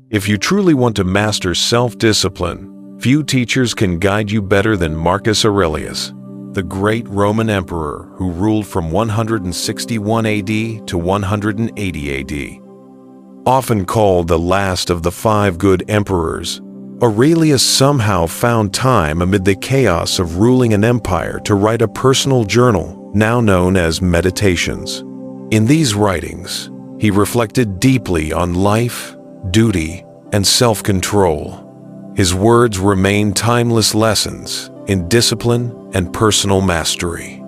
If you truly want to master self-discipline, few teachers can guide you better than Marcus Aurelius, the great Roman emperor who ruled from 161 AD to 180 AD. Often called the last of the 5 good emperors, Aurelius somehow found time amid the chaos of ruling an empire to write a personal journal, now known as Meditations. In these writings, he reflected deeply on life, duty, and self-control. His words remain timeless lessons in discipline and personal mastery.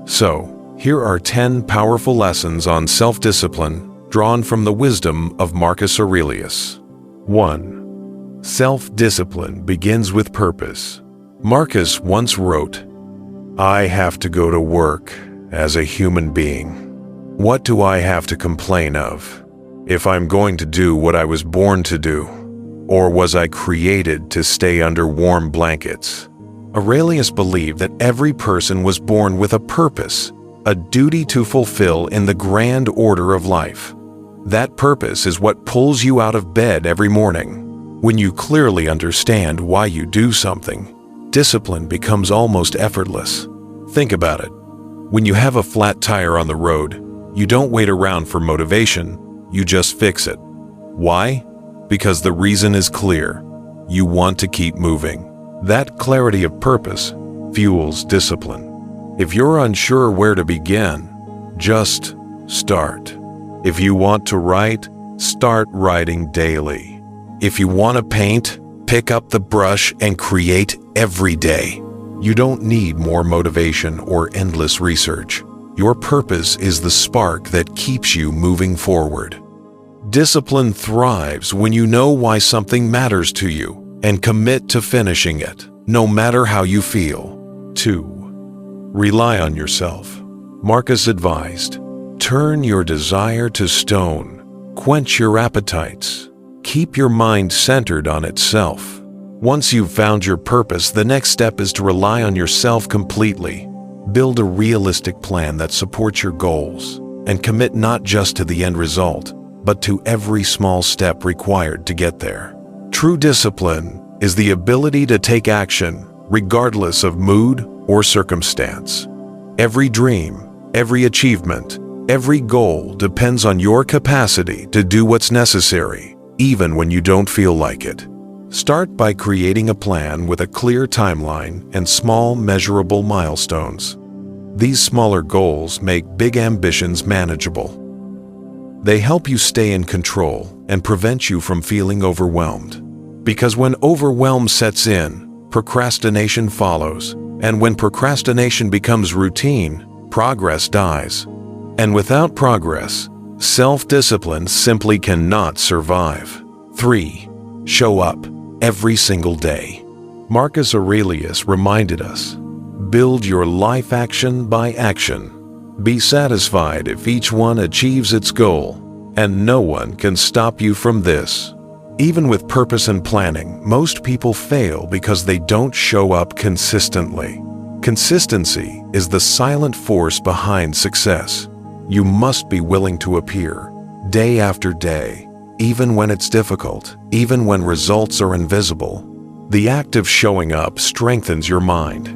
So, here are 10 powerful lessons on self-discipline drawn from the wisdom of Marcus Aurelius. 1. Self-discipline begins with purpose. Marcus once wrote, "I have to go to work as a human being. What do I have to complain of? If I'm going to do what I was born to do, or was I created to stay under warm blankets?" Aurelius believed that every person was born with a purpose, a duty to fulfill in the grand order of life. That purpose is what pulls you out of bed every morning. When you clearly understand why you do something, discipline becomes almost effortless. Think about it. When you have a flat tire on the road, you don't wait around for motivation, you just fix it. Why? Because the reason is clear. You want to keep moving. That clarity of purpose fuels discipline. If you're unsure where to begin, just start. If you want to write, start writing daily. If you want to paint, pick up the brush and create every day. You don't need more motivation or endless research. Your purpose is the spark that keeps you moving forward. Discipline thrives when you know why something matters to you and commit to finishing it, no matter how you feel. 2. Rely on yourself. Marcus advised, "Turn your desire to stone, quench your appetites, keep your mind centered on itself." Once you've found your purpose, the next step is to rely on yourself completely. Build a realistic plan that supports your goals, and commit not just to the end result, but to every small step required to get there. True discipline is the ability to take action regardless of mood or circumstance. Every dream, every achievement, every goal depends on your capacity to do what's necessary, even when you don't feel like it. Start by creating a plan with a clear timeline and small, measurable milestones. These smaller goals make big ambitions manageable. They help you stay in control and prevent you from feeling overwhelmed. Because when overwhelm sets in, procrastination follows, and when procrastination becomes routine, progress dies. And without progress, self-discipline simply cannot survive. 3. Show up every single day. Marcus Aurelius reminded us, "Build your life action by action. Be satisfied if each one achieves its goal, and no one can stop you from this." Even with purpose and planning, most people fail because they don't show up consistently. Consistency is the silent force behind success. You must be willing to appear, day after day, even when it's difficult, even when results are invisible. The act of showing up strengthens your mind.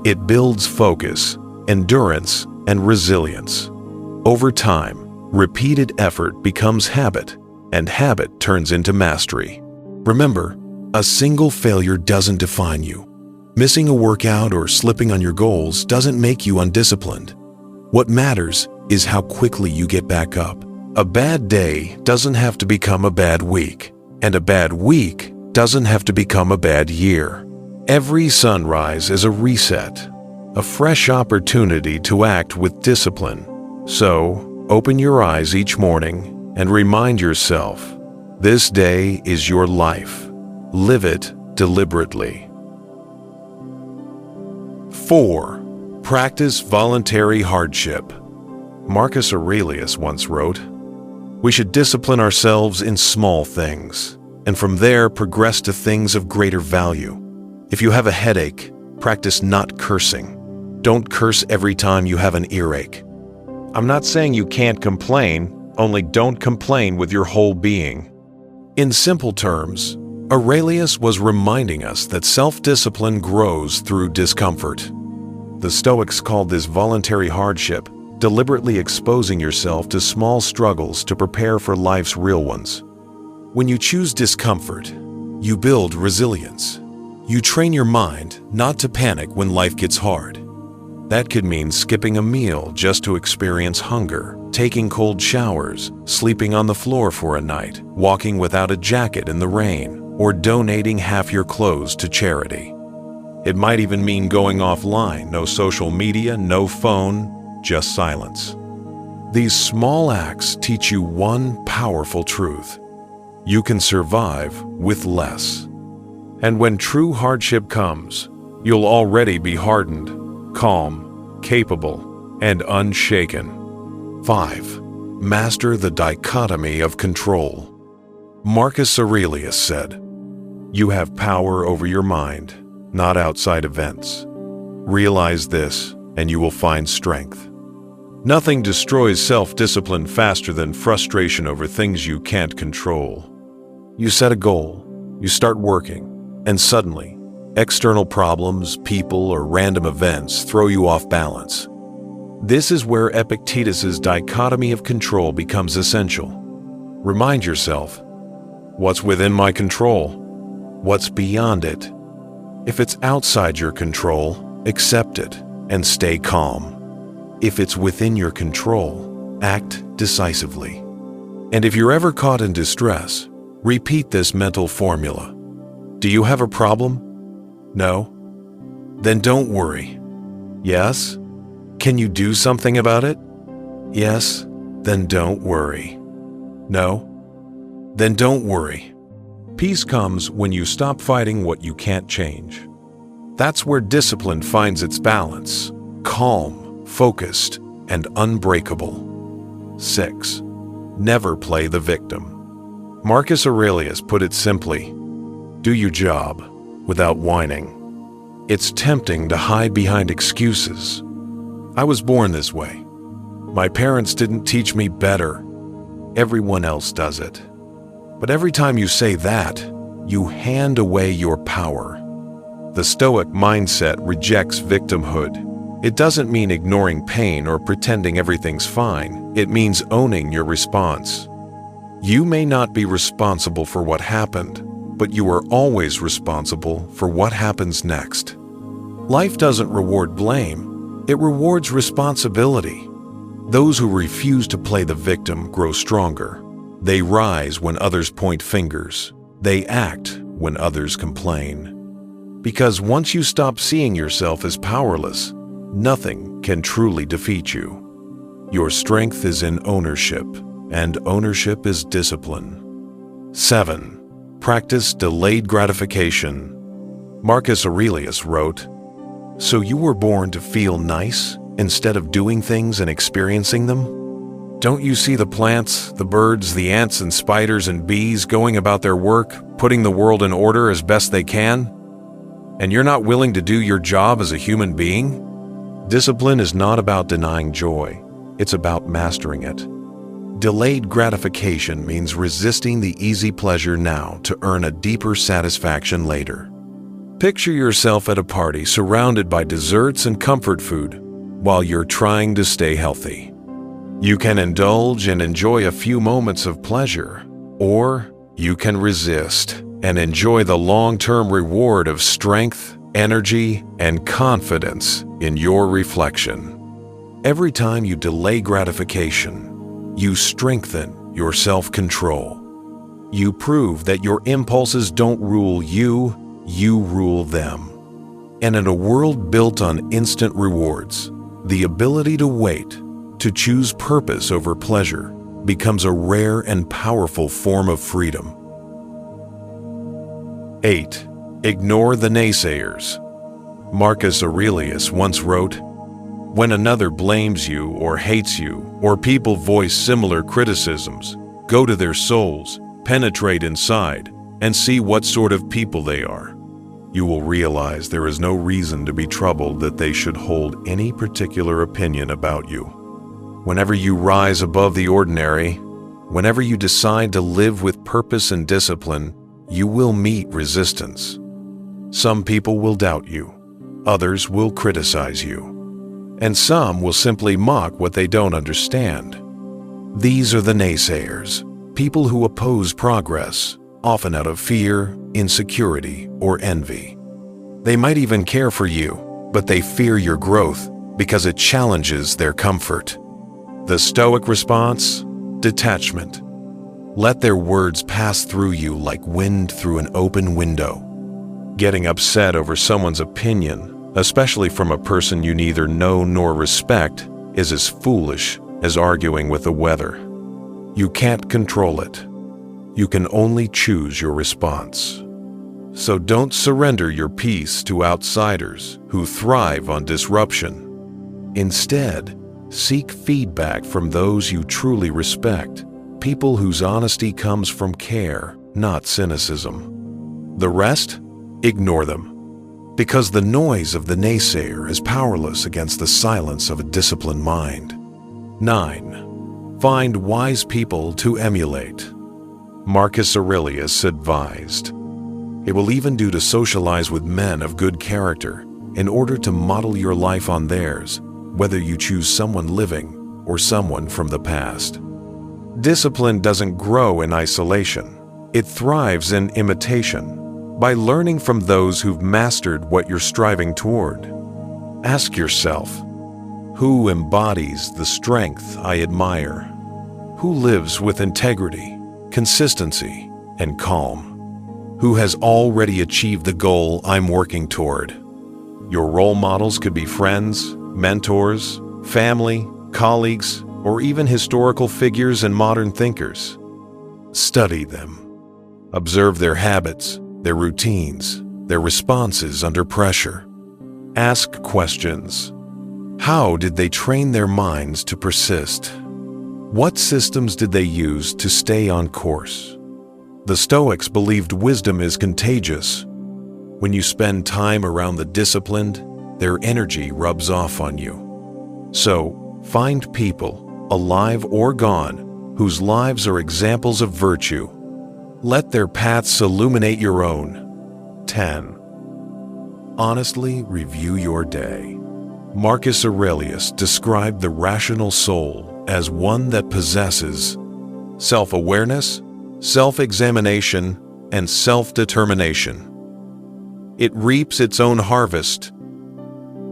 It builds focus, endurance, and resilience. Over time, repeated effort becomes habit, and habit turns into mastery. Remember, a single failure doesn't define you. Missing a workout or slipping on your goals doesn't make you undisciplined. What matters is how quickly you get back up. A bad day doesn't have to become a bad week, and a bad week doesn't have to become a bad year. Every sunrise is a reset, a fresh opportunity to act with discipline. So, open your eyes each morning and remind yourself, this day is your life. Live it deliberately. 4. Practice voluntary hardship. Marcus Aurelius once wrote, "We should discipline ourselves in small things, and from there progress to things of greater value. If you have a headache, practice not cursing. Don't curse every time you have an earache." I'm not saying you can't complain, only don't complain with your whole being. In simple terms, Aurelius was reminding us that self-discipline grows through discomfort. The Stoics called this voluntary hardship, deliberately exposing yourself to small struggles to prepare for life's real ones. When you choose discomfort, you build resilience. You train your mind not to panic when life gets hard. That could mean skipping a meal just to experience hunger, taking cold showers, sleeping on the floor for a night, walking without a jacket in the rain, or donating half your clothes to charity. It might even mean going offline, no social media, no phone, just silence. These small acts teach you one powerful truth: you can survive with less. And when true hardship comes, you'll already be hardened, calm, capable, and unshaken. 5. Master the dichotomy of control. Marcus Aurelius said, "You have power over your mind, not outside events. Realize this, and you will find strength." Nothing destroys self-discipline faster than frustration over things you can't control. You set a goal, you start working, and suddenly, external problems, people, or random events throw you off balance. This is where Epictetus's dichotomy of control becomes essential. Remind yourself, what's within my control? What's beyond it? If it's outside your control, accept it and stay calm. If it's within your control, act decisively. And if you're ever caught in distress, repeat this mental formula. Do you have a problem? No? Then don't worry. Yes? Can you do something about it? Yes? Then don't worry. No? Then don't worry. Peace comes when you stop fighting what you can't change. That's where discipline finds its balance: calm, focused, and unbreakable. 6. Never play the victim. Marcus Aurelius put it simply: do your job without whining. It's tempting to hide behind excuses. I was born this way. My parents didn't teach me better. Everyone else does it. But every time you say that, you hand away your power. The Stoic mindset rejects victimhood. It doesn't mean ignoring pain or pretending everything's fine. It means owning your response. You may not be responsible for what happened, but you are always responsible for what happens next. Life doesn't reward blame, it rewards responsibility. Those who refuse to play the victim grow stronger. They rise when others point fingers. They act when others complain. Because once you stop seeing yourself as powerless, nothing can truly defeat you. Your strength is in ownership, and ownership is discipline. 7. Practice delayed gratification. Marcus Aurelius wrote, "So you were born to feel nice instead of doing things and experiencing them? Don't you see the plants, the birds, the ants and spiders and bees going about their work, putting the world in order as best they can? And you're not willing to do your job as a human being?" Discipline is not about denying joy. It's about mastering it. Delayed gratification means resisting the easy pleasure now to earn a deeper satisfaction later. Picture yourself at a party surrounded by desserts and comfort food while you're trying to stay healthy. You can indulge and enjoy a few moments of pleasure, or you can resist and enjoy the long-term reward of strength, energy, and confidence in your reflection. Every time you delay gratification, you strengthen your self-control. You prove that your impulses don't rule you, you rule them. And in a world built on instant rewards, the ability to wait, to choose purpose over pleasure, becomes a rare and powerful form of freedom. 8. Ignore the naysayers. Marcus Aurelius once wrote, "When another blames you or hates you, or people voice similar criticisms, go to their souls, penetrate inside, and see what sort of people they are. You will realize there is no reason to be troubled that they should hold any particular opinion about you. Whenever you rise above the ordinary, whenever you decide to live with purpose and discipline, you will meet resistance. Some people will doubt you, others will criticize you, and some will simply mock what they don't understand. These are the naysayers, people who oppose progress, often out of fear, insecurity, or envy. They might even care for you, but they fear your growth because it challenges their comfort. The Stoic response? Detachment. Let their words pass through you like wind through an open window. Getting upset over someone's opinion, especially from a person you neither know nor respect, is as foolish as arguing with the weather. You can't control it. You can only choose your response. So don't surrender your peace to outsiders who thrive on disruption. Instead, seek feedback from those you truly respect, people whose honesty comes from care, not cynicism. The rest? Ignore them, because the noise of the naysayer is powerless against the silence of a disciplined mind. 9. Find wise people to emulate. Marcus Aurelius advised, "It will even do to socialize with men of good character in order to model your life on theirs, whether you choose someone living or someone from the past." Discipline doesn't grow in isolation. It thrives in imitation, by learning from those who've mastered what you're striving toward. Ask yourself, who embodies the strength I admire? Who lives with integrity, consistency, and calm? Who has already achieved the goal I'm working toward? Your role models could be friends, mentors, family, colleagues, or even historical figures and modern thinkers. Study them. Observe their habits, their routines, their responses under pressure. Ask questions. How did they train their minds to persist? What systems did they use to stay on course? The Stoics believed wisdom is contagious. When you spend time around the disciplined, their energy rubs off on you. So, find people, alive or gone, whose lives are examples of virtue. Let their paths illuminate your own. 10. Honestly review your day. Marcus Aurelius described the rational soul as one that possesses self-awareness, self-examination, and self-determination. It reaps its own harvest.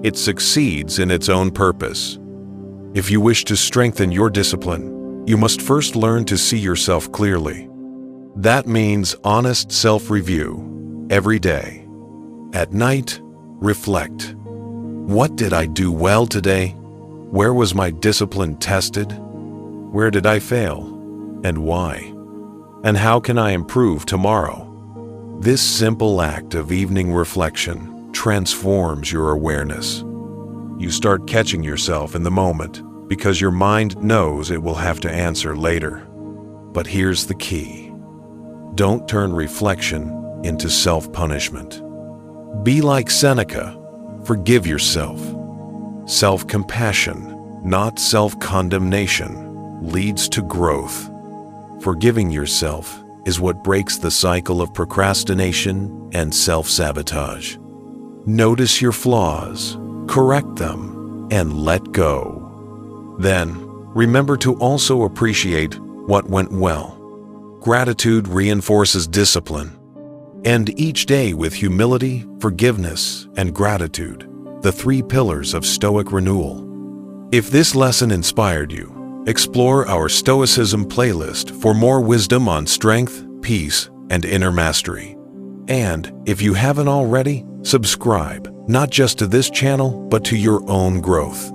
It succeeds in its own purpose. If you wish to strengthen your discipline, you must first learn to see yourself clearly. That means honest self-review every day. At night, reflect. What did I do well today? Where was my discipline tested? Where did I fail? And why? And how can I improve tomorrow? This simple act of evening reflection transforms your awareness. You start catching yourself in the moment because your mind knows it will have to answer later. But here's the key. Don't turn reflection into self-punishment. Be like Seneca. Forgive yourself. Self-compassion, not self-condemnation, leads to growth. Forgiving yourself is what breaks the cycle of procrastination and self-sabotage. Notice your flaws, correct them, and let go. Then, remember to also appreciate what went well. Gratitude reinforces discipline. End each day with humility, forgiveness, and gratitude, the 3 pillars of Stoic renewal. If this lesson inspired you, explore our Stoicism playlist for more wisdom on strength, peace, and inner mastery. And if you haven't already, subscribe, not just to this channel, but to your own growth.